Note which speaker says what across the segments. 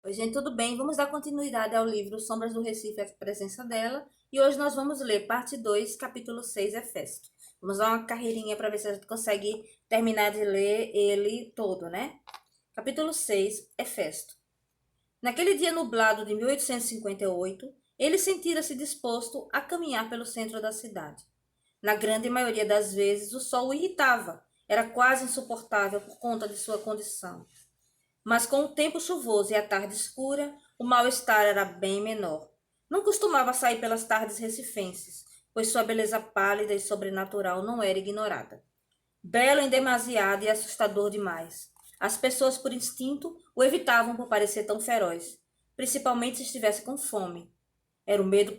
Speaker 1: Oi, gente, tudo bem? Vamos dar continuidade ao livro Sombras do Recife, a presença dela. E hoje nós vamos ler parte 2, capítulo 6, Hefesto. Vamos dar uma carreirinha para ver se a gente consegue terminar de ler ele todo, né? Capítulo 6, Hefesto. Naquele dia nublado de 1858, ele sentira-se disposto a caminhar pelo centro da cidade. Na grande maioria das vezes, o sol o irritava, era quase insuportável por conta de sua condição. Mas com o tempo chuvoso e a tarde escura, o mal-estar era bem menor. Não costumava sair pelas tardes recifenses, pois sua beleza pálida e sobrenatural não era ignorada. Belo em demasiado e assustador demais. As pessoas, por instinto, o evitavam por parecer tão feroz, principalmente se estivesse com fome. Era o medo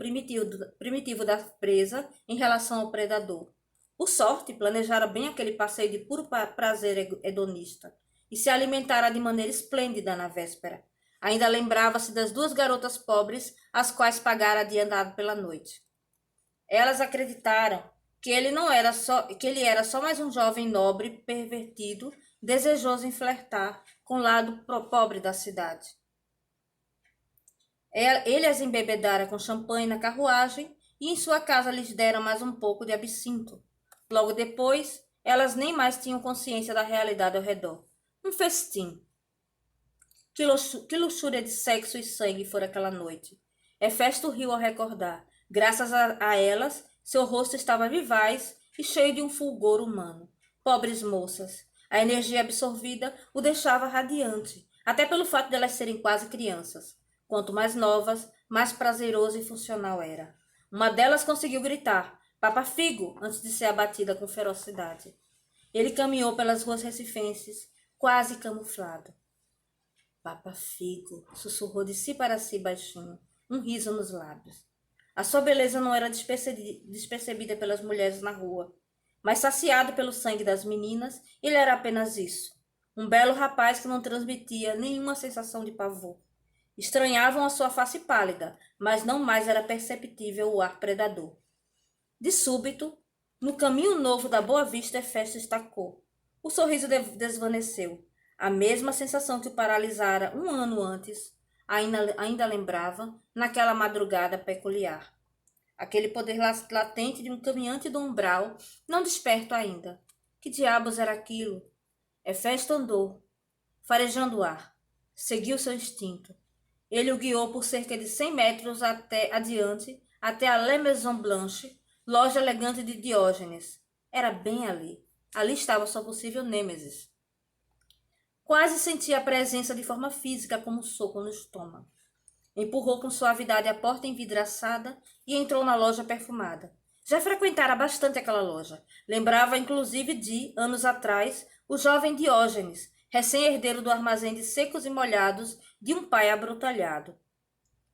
Speaker 1: primitivo da presa em relação ao predador. Por sorte, planejara bem aquele passeio de puro prazer hedonista e se alimentara de maneira esplêndida na véspera. Ainda lembrava-se das duas garotas pobres, às quais pagara adiantado pela noite. Elas acreditaram que ele era só mais um jovem nobre, pervertido, desejoso em flertar com o lado pobre da cidade. Ele as embebedara com champanhe na carruagem e em sua casa lhes dera mais um pouco de absinto. Logo depois, elas nem mais tinham consciência da realidade ao redor. Um festim. Que luxúria de sexo e sangue fora aquela noite. Hefesto riu ao recordar. Graças a elas, seu rosto estava vivaz e cheio de um fulgor humano. Pobres moças. A energia absorvida o deixava radiante, até pelo fato de elas serem quase crianças. Quanto mais novas, mais prazeroso e funcional era. Uma delas conseguiu gritar, Papa Figo, antes de ser abatida com ferocidade. Ele caminhou pelas ruas recifenses, quase camuflado. Papa Figo, sussurrou de si para si baixinho, um riso nos lábios. A sua beleza não era despercebida pelas mulheres na rua, mas saciado pelo sangue das meninas, ele era apenas isso. Um belo rapaz que não transmitia nenhuma sensação de pavor. Estranhavam a sua face pálida, mas não mais era perceptível o ar predador. De súbito, no caminho novo da Boa Vista, Hefesto estacou. O sorriso desvaneceu. A mesma sensação que o paralisara um ano antes, ainda lembrava, naquela madrugada peculiar. Aquele poder latente de um caminhante do umbral, não desperto ainda. Que diabos era aquilo? Hefesto andou, farejando o ar. Seguiu seu instinto. Ele o guiou por cerca de 100 metros adiante, até a La Maison Blanche, loja elegante de Diógenes. Era bem ali. Ali estava sua possível nêmesis. Quase sentia a presença de forma física como um soco no estômago. Empurrou com suavidade a porta envidraçada e entrou na loja perfumada. Já frequentara bastante aquela loja. Lembrava inclusive de, anos atrás, o jovem Diógenes, recém-herdeiro do armazém de secos e molhados de um pai abrutalhado.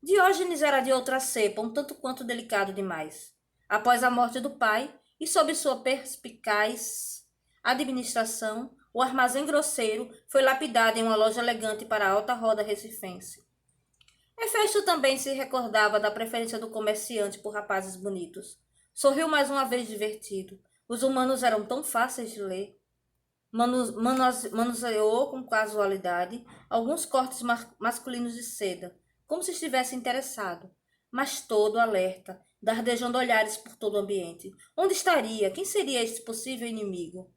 Speaker 1: Diógenes era de outra cepa, um tanto quanto delicado demais. Após a morte do pai, e sob sua perspicaz administração, o armazém grosseiro foi lapidado em uma loja elegante para a alta roda recifense. Hefesto também se recordava da preferência do comerciante por rapazes bonitos. Sorriu mais uma vez divertido. Os humanos eram tão fáceis de ler. Manuseou com casualidade alguns cortes masculinos de seda, como se estivesse interessado, mas todo alerta, dardejando olhares por todo o ambiente. Onde estaria? Quem seria este possível inimigo?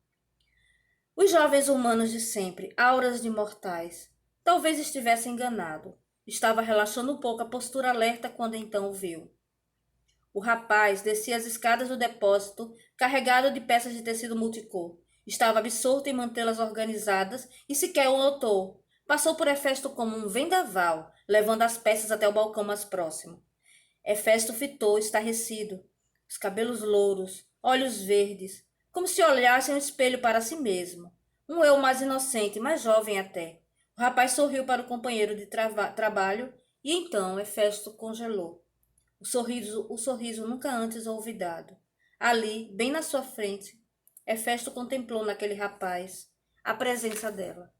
Speaker 1: Os jovens humanos de sempre, auras de mortais. Talvez estivesse enganado. Estava relaxando um pouco a postura alerta quando então o viu. O rapaz descia as escadas do depósito, carregado de peças de tecido multicor. Estava absorto em mantê-las organizadas e sequer o notou. Passou por Hefesto como um vendaval, levando as peças até o balcão mais próximo. Hefesto fitou, estarrecido. Os cabelos louros, olhos verdes, como se olhasse um espelho para si mesmo. Um eu mais inocente, mais jovem até. O rapaz sorriu para o companheiro de trabalho e então Hefesto congelou. O sorriso nunca antes olvidado. Ali, bem na sua frente, Hefesto contemplou naquele rapaz a presença dela.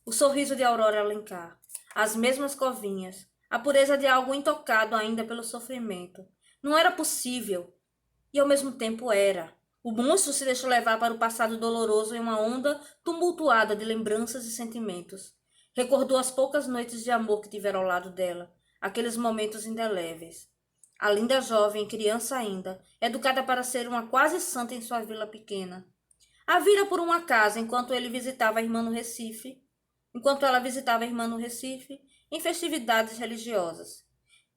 Speaker 1: O sorriso de Aurora Alencar, as mesmas covinhas, a pureza de algo intocado ainda pelo sofrimento. Não era possível, e ao mesmo tempo era. O monstro se deixou levar para o passado doloroso em uma onda tumultuada de lembranças e sentimentos. Recordou as poucas noites de amor que tivera ao lado dela, aqueles momentos indeléveis. A linda jovem, criança ainda, educada para ser uma quase santa em sua vila pequena. A vira por um acaso enquanto ela visitava a irmã no Recife, em festividades religiosas.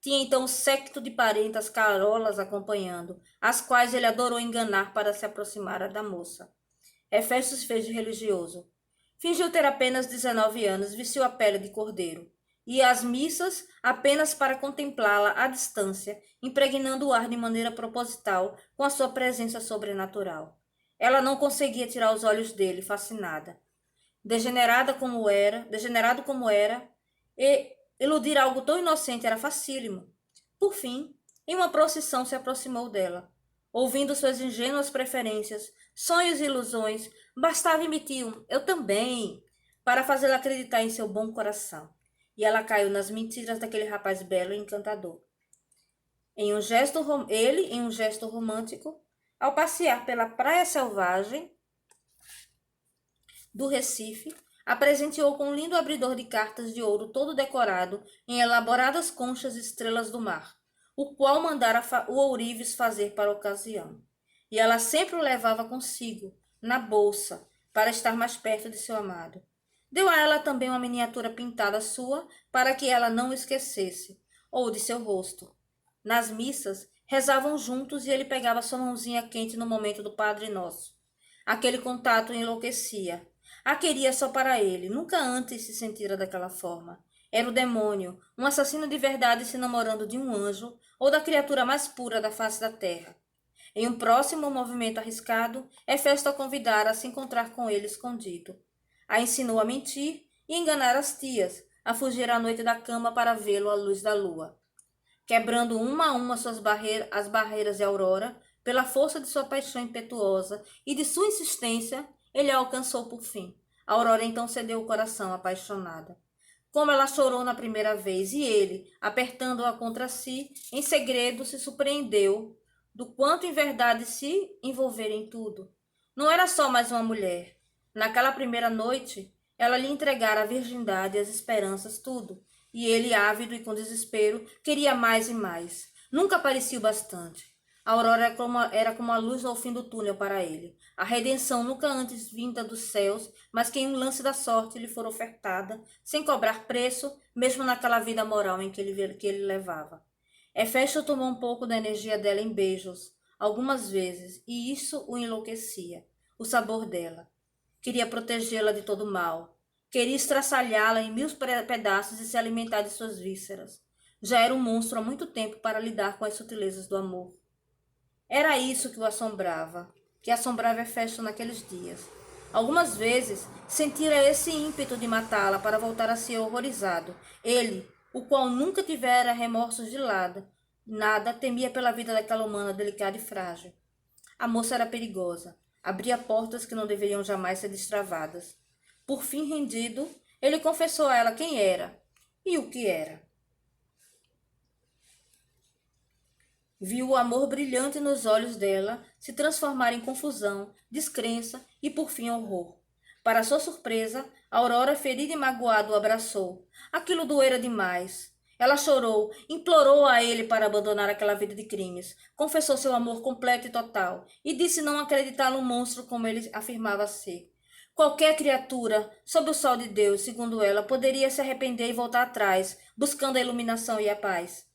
Speaker 1: Tinha então um séquito de parentas carolas acompanhando, as quais ele adorou enganar para se aproximar da moça. Hefesto se fez de religioso. Fingiu ter apenas 19 anos, vestiu a pele de cordeiro. Ia às missas apenas para contemplá-la à distância, impregnando o ar de maneira proposital com a sua presença sobrenatural. Ela não conseguia tirar os olhos dele, fascinada. Degenerado como era, e iludir algo tão inocente era facílimo. Por fim, em uma procissão se aproximou dela. Ouvindo suas ingênuas preferências, sonhos e ilusões, bastava emitir um "eu também" para fazê-la acreditar em seu bom coração. E ela caiu nas mentiras daquele rapaz belo e encantador. Em um gesto romântico, ao passear pela praia selvagem do Recife, a presenteou com um lindo abridor de cartas de ouro todo decorado em elaboradas conchas e estrelas do mar, o qual mandara o ourives fazer para a ocasião. E ela sempre o levava consigo, na bolsa, para estar mais perto de seu amado. Deu a ela também uma miniatura pintada sua, para que ela não o esquecesse, ou de seu rosto. Nas missas, rezavam juntos e ele pegava sua mãozinha quente no momento do Padre Nosso. Aquele contato o enlouquecia. A queria só para ele, nunca antes se sentira daquela forma. Era o demônio, um assassino de verdade se namorando de um anjo ou da criatura mais pura da face da terra. Em um próximo movimento arriscado, Hefesto a convidara a se encontrar com ele escondido. A ensinou a mentir e enganar as tias, a fugir à noite da cama para vê-lo à luz da lua. Quebrando uma a uma as barreiras de Aurora, pela força de sua paixão impetuosa e de sua insistência, ele a alcançou por fim. A Aurora então cedeu o coração, apaixonada. Como ela chorou na primeira vez, e ele, apertando-a contra si, em segredo se surpreendeu do quanto em verdade se envolvera em tudo. Não era só mais uma mulher. Naquela primeira noite, ela lhe entregara a virgindade, as esperanças, tudo. E ele, ávido e com desespero, queria mais e mais. Nunca parecia o bastante. A aurora era como a luz ao fim do túnel para ele. A redenção nunca antes vinda dos céus, mas que em um lance da sorte lhe fora ofertada, sem cobrar preço, mesmo naquela vida moral em que ele levava. Hefesto tomou um pouco da energia dela em beijos, algumas vezes, e isso o enlouquecia, o sabor dela. Queria protegê-la de todo mal. Queria estraçalhá-la em 1000 pedaços e se alimentar de suas vísceras. Já era um monstro há muito tempo para lidar com as sutilezas do amor. Era isso que o assombrava, que assombrava Hefesto naqueles dias. Algumas vezes sentira esse ímpeto de matá-la para voltar a ser horrorizado. Ele, o qual nunca tivera remorsos de nada, temia pela vida daquela humana delicada e frágil. A moça era perigosa, abria portas que não deveriam jamais ser destravadas. Por fim rendido, ele confessou a ela quem era e o que era. Viu o amor brilhante nos olhos dela se transformar em confusão, descrença e, por fim, horror. Para sua surpresa, Aurora, ferida e magoada, o abraçou. Aquilo doera demais. Ela chorou, implorou a ele para abandonar aquela vida de crimes, confessou seu amor completo e total, e disse não acreditar no monstro como ele afirmava ser. Qualquer criatura, sob o sol de Deus, segundo ela, poderia se arrepender e voltar atrás, buscando a iluminação e a paz.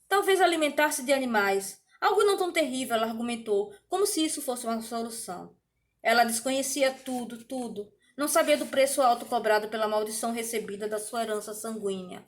Speaker 1: Talvez alimentar-se de animais. Algo não tão terrível, ela argumentou, como se isso fosse uma solução. Ela desconhecia tudo, tudo. Não sabia do preço alto cobrado pela maldição recebida da sua herança sanguínea.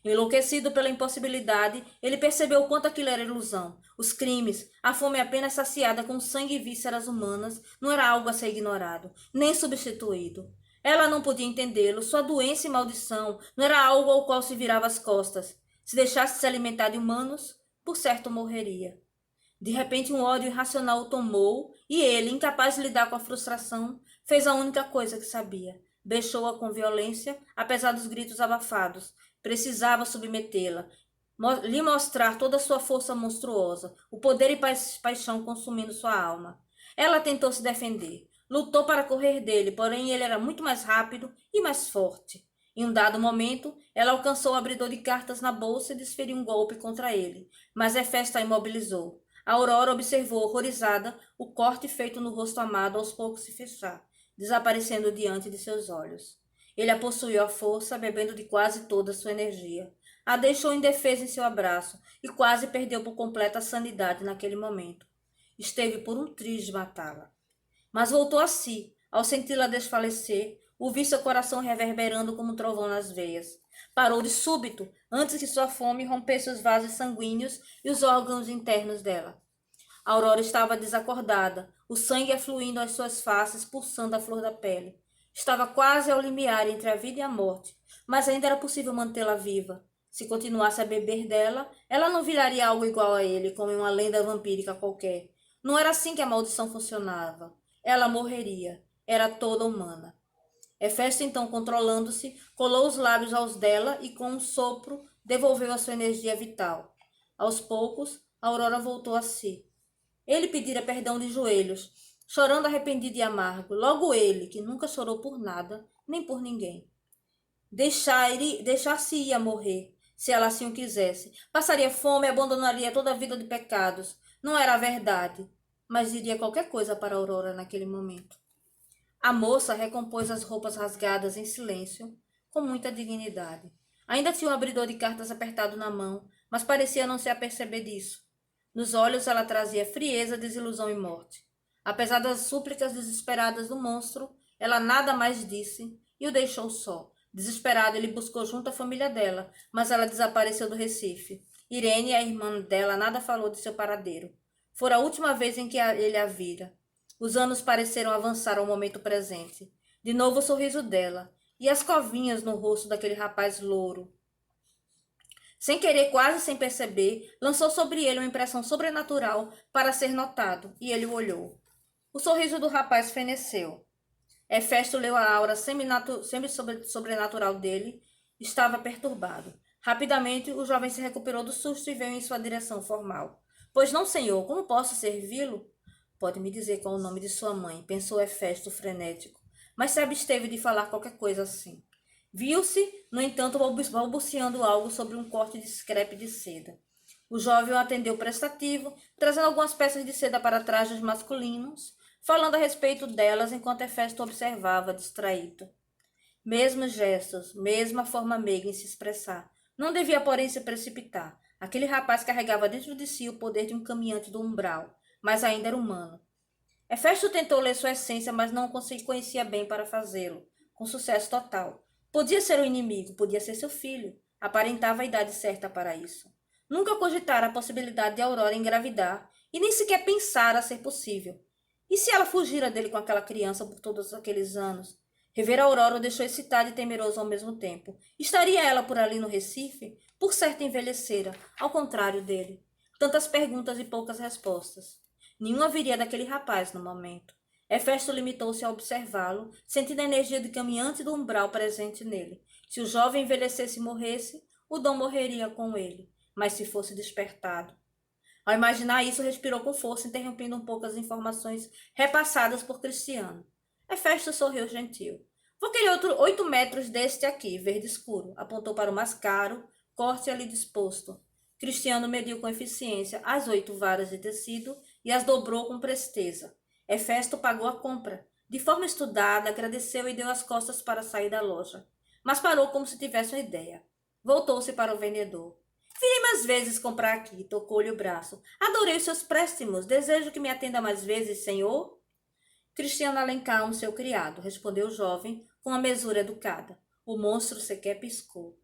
Speaker 1: Enlouquecido pela impossibilidade, ele percebeu o quanto aquilo era ilusão. Os crimes, a fome apenas saciada com sangue e vísceras humanas, não era algo a ser ignorado, nem substituído. Ela não podia entendê-lo, sua doença e maldição não era algo ao qual se virava as costas. Se deixasse se alimentar de humanos, por certo morreria. De repente um ódio irracional o tomou e ele, incapaz de lidar com a frustração, fez a única coisa que sabia. Deixou-a com violência, apesar dos gritos abafados. Precisava submetê-la, lhe mostrar toda a sua força monstruosa, o poder e paixão consumindo sua alma. Ela tentou se defender, lutou para correr dele, porém ele era muito mais rápido e mais forte. Em um dado momento, ela alcançou o abridor de cartas na bolsa e desferiu um golpe contra ele, mas Hefesto a imobilizou. A Aurora observou horrorizada o corte feito no rosto amado aos poucos se fechar, desaparecendo diante de seus olhos. Ele a possuiu à força, bebendo de quase toda a sua energia. A deixou indefesa em seu abraço e quase perdeu por completo a sanidade naquele momento. Esteve por um triz de matá-la. Mas voltou a si, ao senti-la desfalecer, ouvi seu coração reverberando como um trovão nas veias. Parou de súbito, antes que sua fome rompesse os vasos sanguíneos e os órgãos internos dela. A Aurora estava desacordada, o sangue afluindo às suas faces, pulsando a flor da pele. Estava quase ao limiar entre a vida e a morte, mas ainda era possível mantê-la viva. Se continuasse a beber dela, ela não viraria algo igual a ele, como em uma lenda vampírica qualquer. Não era assim que a maldição funcionava. Ela morreria. Era toda humana. Hefesto, então, controlando-se, colou os lábios aos dela e, com um sopro, devolveu a sua energia vital. Aos poucos, a Aurora voltou a si. Ele pedira perdão de joelhos, chorando arrependido e amargo. Logo ele, que nunca chorou por nada, nem por ninguém. Deixar-se-ia morrer, se ela assim o quisesse. Passaria fome e abandonaria toda a vida de pecados. Não era a verdade, mas diria qualquer coisa para a Aurora naquele momento. A moça recompôs as roupas rasgadas em silêncio, com muita dignidade. Ainda tinha um abridor de cartas apertado na mão, mas parecia não se aperceber disso. Nos olhos ela trazia frieza, desilusão e morte. Apesar das súplicas desesperadas do monstro, ela nada mais disse e o deixou só. Desesperado, ele buscou junto à família dela, mas ela desapareceu do Recife. Irene, a irmã dela, nada falou de seu paradeiro. Fora a última vez em que ele a vira. Os anos pareceram avançar ao momento presente. De novo o sorriso dela, e as covinhas no rosto daquele rapaz louro. Sem querer, quase sem perceber, lançou sobre ele uma impressão sobrenatural para ser notado, e ele o olhou. O sorriso do rapaz feneceu. Hefesto leu a aura semi-sobrenatural dele. Estava perturbado. Rapidamente, o jovem se recuperou do susto e veio em sua direção formal. Pois não, senhor, como posso servi-lo? Pode me dizer qual é o nome de sua mãe, pensou Hefesto frenético, mas se absteve de falar qualquer coisa assim. Viu-se, no entanto, balbuciando algo sobre um corte de scrap de seda. O jovem o atendeu prestativo, trazendo algumas peças de seda para trajes masculinos, falando a respeito delas enquanto Hefesto observava, distraído. Mesmos gestos, mesma forma meiga em se expressar. Não devia, porém, se precipitar. Aquele rapaz carregava dentro de si o poder de um caminhante do umbral, mas ainda era humano. Hefesto tentou ler sua essência, mas não conhecia bem para fazê-lo, com sucesso total. Podia ser o inimigo, podia ser seu filho. Aparentava a idade certa para isso. Nunca cogitara a possibilidade de Aurora engravidar, e nem sequer pensara a ser possível. E se ela fugira dele com aquela criança por todos aqueles anos? Rever a Aurora o deixou excitado e temeroso ao mesmo tempo. Estaria ela por ali no Recife? Por certo envelhecera, ao contrário dele. Tantas perguntas e poucas respostas. Nenhuma viria daquele rapaz no momento. Hefesto limitou-se a observá-lo, sentindo a energia de caminhante do umbral presente nele. Se o jovem envelhecesse e morresse, o dom morreria com ele, mas se fosse despertado. Ao imaginar isso, respirou com força, interrompendo um pouco as informações repassadas por Cristiano. Hefesto sorriu gentil. Vou querer 8 metros deste aqui, verde escuro. Apontou para o mais caro, corte ali disposto. Cristiano mediu com eficiência as 8 varas de tecido e as dobrou com presteza. Hefesto pagou a compra. De forma estudada, agradeceu e deu as costas para sair da loja. Mas parou como se tivesse uma ideia. Voltou-se para o vendedor. Virei mais vezes comprar aqui, tocou-lhe o braço. Adorei os seus préstimos. Desejo que me atenda mais vezes, senhor. Cristiano Alencar, seu criado, respondeu o jovem com uma mesura educada. O monstro sequer piscou.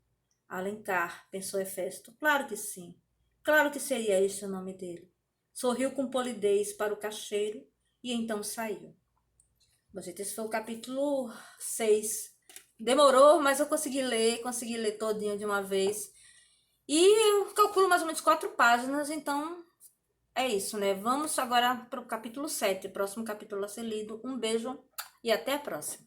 Speaker 1: Alencar, pensou Hefesto. Claro que sim. Claro que seria este o nome dele. Sorriu com polidez para o caixeiro e então saiu. Bom, gente, esse foi o capítulo 6. Demorou, mas eu consegui ler todinho de uma vez. E eu calculo mais ou menos 4 páginas, então é isso, né? Vamos agora para o capítulo 7, o próximo capítulo a ser lido. Um beijo e até a próxima.